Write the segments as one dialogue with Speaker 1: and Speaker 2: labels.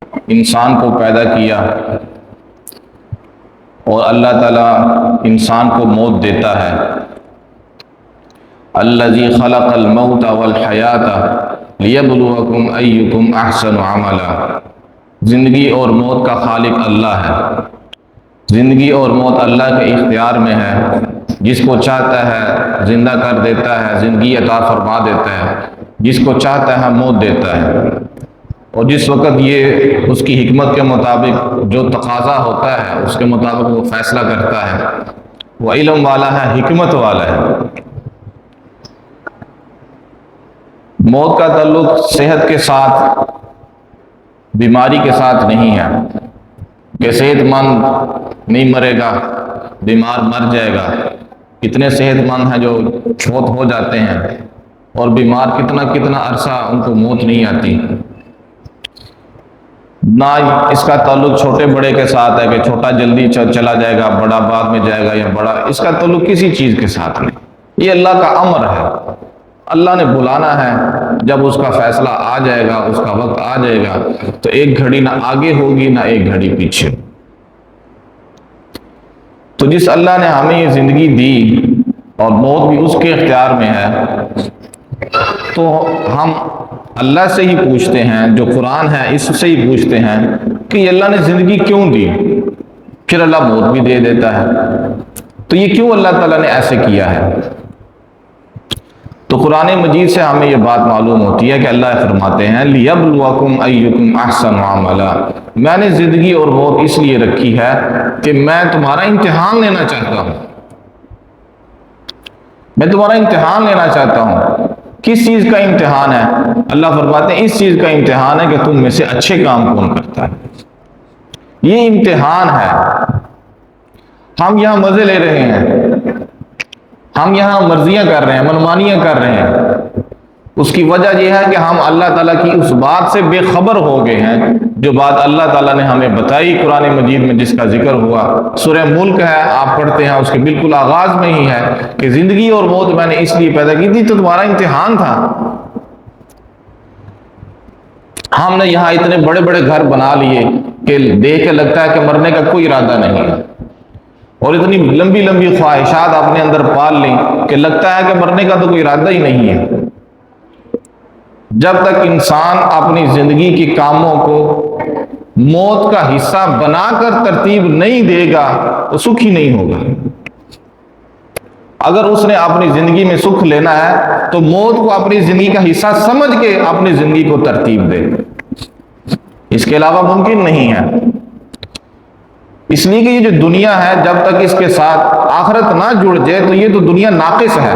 Speaker 1: انسان کو پیدا کیا اور اللہ تعالیٰ انسان کو موت دیتا ہے۔ الذی خلق الموت والحیات لیبلوکم ایکم احسن عملا۔ زندگی اور موت کا خالق اللہ ہے۔ زندگی اور موت اللہ کے اختیار میں ہے، جس کو چاہتا ہے زندہ کر دیتا ہے، زندگی عطا فرما دیتا ہے، جس کو چاہتا ہے موت دیتا ہے، اور جس وقت یہ اس کی حکمت کے مطابق جو تقاضا ہوتا ہے اس کے مطابق وہ فیصلہ کرتا ہے۔ وہ علم والا ہے، حکمت والا ہے۔ موت کا تعلق صحت کے ساتھ، بیماری کے ساتھ نہیں ہے کہ صحت مند نہیں مرے گا، بیمار مر جائے گا۔ کتنے صحت مند ہیں جو فوت ہو جاتے ہیں، اور بیمار کتنا عرصہ ان کو موت نہیں آتی۔ نہ اس کا تعلق چھوٹے بڑے کے ساتھ ہے کہ چھوٹا جلدی چلا جائے گا، بڑا بعد میں جائے گا، یا بڑا، اس کا تعلق کسی چیز کے ساتھ نہیں۔ یہ اللہ کا امر ہے، اللہ نے بلانا ہے۔ جب اس کا فیصلہ آ جائے گا، اس کا وقت آ جائے گا، تو ایک گھڑی نہ آگے ہوگی نہ ایک گھڑی پیچھے۔ تو جس اللہ نے ہمیں یہ زندگی دی اور موت بھی اس کے اختیار میں ہے، تو ہم اللہ سے ہی پوچھتے ہیں، جو قرآن ہے اس سے ہی پوچھتے ہیں کہ یہ اللہ نے زندگی کیوں دی؟ پھر اللہ موت بھی دے دیتا ہے، تو یہ کیوں اللہ تعالیٰ نے ایسے کیا ہے؟ تو قرآن مجید سے ہمیں یہ بات معلوم ہوتی ہے کہ اللہ فرماتے ہیں لِيَبْلُوَكُمْ أَيُّكُمْ أَحْسَنُ عَمَلًا۔ میں نے زندگی اور موت اس لیے رکھی ہے کہ میں تمہارا امتحان لینا چاہتا ہوں۔ میں تمہارا امتحان لینا چاہتا ہوں۔ کس چیز کا امتحان ہے؟ اللہ فرماتے ہیں اس چیز کا امتحان ہے کہ تم میں سے اچھے کام کون کرتا ہے۔ یہ امتحان ہے۔ ہم یہاں مزے لے رہے ہیں، ہم یہاں مرضیاں کر رہے ہیں، منمانیاں کر رہے ہیں۔ اس کی وجہ یہ ہے کہ ہم اللہ تعالیٰ کی اس بات سے بے خبر ہو گئے ہیں، جو بات اللہ تعالیٰ نے ہمیں بتائی قرآن مجید میں، جس کا ذکر ہوا۔ سورہ ملک ہے، آپ پڑھتے ہیں، اس کے بالکل آغاز میں ہی ہے کہ زندگی اور موت میں نے اس لیے پیدا کی تھی، تو تمہارا امتحان تھا۔ ہم نے یہاں اتنے بڑے بڑے گھر بنا لیے کہ دیکھ کے لگتا ہے کہ مرنے کا کوئی ارادہ نہیں ہے، اور اتنی لمبی لمبی خواہشات اپنے اندر پال لیں کہ لگتا ہے کہ مرنے کا تو کوئی ارادہ ہی نہیں ہے۔ جب تک انسان اپنی زندگی کے کاموں کو موت کا حصہ بنا کر ترتیب نہیں دے گا تو سکھ ہی نہیں ہوگا۔ اگر اس نے اپنی زندگی میں سکھ لینا ہے تو موت کو اپنی زندگی کا حصہ سمجھ کے اپنی زندگی کو ترتیب دے، اس کے علاوہ ممکن نہیں ہے۔ اس لیے کہ یہ جو دنیا ہے، جب تک اس کے ساتھ آخرت نہ جڑ جائے تو یہ تو دنیا ناقص ہے،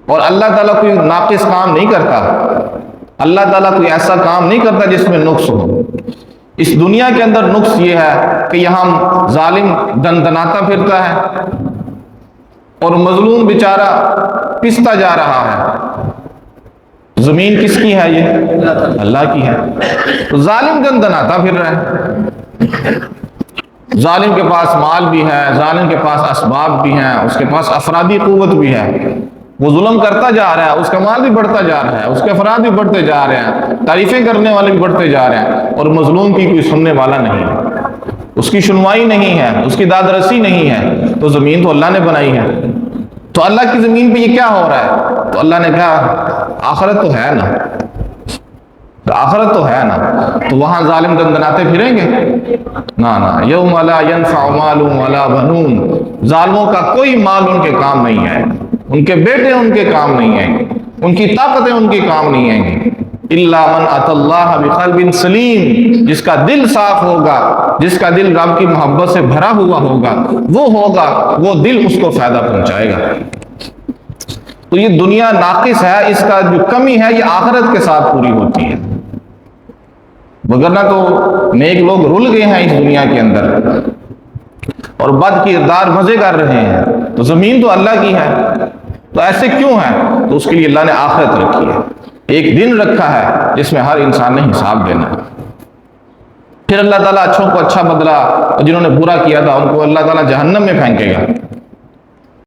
Speaker 1: اور اللہ تعالیٰ کوئی ناقص کام نہیں کرتا۔ اللہ تعالیٰ کوئی ایسا کام نہیں کرتا جس میں نقص ہو۔ اس دنیا کے اندر نقص یہ ہے کہ یہاں ظالم دندناتا پھرتا ہے اور مظلوم بیچارہ پستا جا رہا ہے۔ زمین کس کی ہے؟ یہ اللہ کی ہے، تو ظالم دندناتا پھر رہا ہے۔ ظالم کے پاس مال بھی ہے، ظالم کے پاس اسباب بھی ہیں، اس کے پاس افرادی قوت بھی ہے، وہ ظلم کرتا جا رہا ہے، اس کا مال بھی بڑھتا جا رہا ہے، اس کے افراد بھی بڑھتے جا رہے ہیں، تعریفیں کرنے والے بھی بڑھتے جا رہے ہیں، اور مظلوم کی کوئی سننے والا نہیں ہے، اس کی سنوائی نہیں ہے، اس کی داد رسی نہیں ہے۔ تو زمین تو اللہ نے بنائی ہے، تو اللہ کی زمین پہ یہ کیا ہو رہا ہے؟ تو اللہ نے کہا آخرت تو ہے نا، تو آخرت تو ہے نا، تو وہاں ظالم دندناتے پھریں گے؟ نا، یوم لا ینفع مال ولا بنون، ظالموں کا کوئی مال ان کے کام نہیں ہے، ان کے بیٹے ان کے کام نہیں آئیں گے، ان کی طاقتیں ان کے کام نہیں آئیں گی۔ الا من اتى اللہ بقلب سلیم، جس کا دل صاف ہوگا، جس کا دل رب کی محبت سے بھرا ہوا ہوگا، وہ دل اس کو فائدہ پہنچائے گا۔ تو یہ دنیا ناقص ہے، اس کا جو کمی ہے یہ آخرت کے ساتھ پوری ہوتی ہے، وگرنہ تو نیک لوگ رل گئے ہیں اس دنیا کے اندر اور بد کردار مزے کر رہے ہیں۔ تو زمین تو اللہ کی ہے، تو ایسے کیوں ہے؟ تو اس کے لیے اللہ نے آخرت رکھی ہے، ایک دن رکھا ہے جس میں ہر انسان نے حساب دینا ہے۔ پھر اللہ تعالیٰ اچھوں کو اچھا بدلہ، اور جنہوں نے برا کیا تھا ان کو اللہ تعالیٰ جہنم میں پھینکے گا۔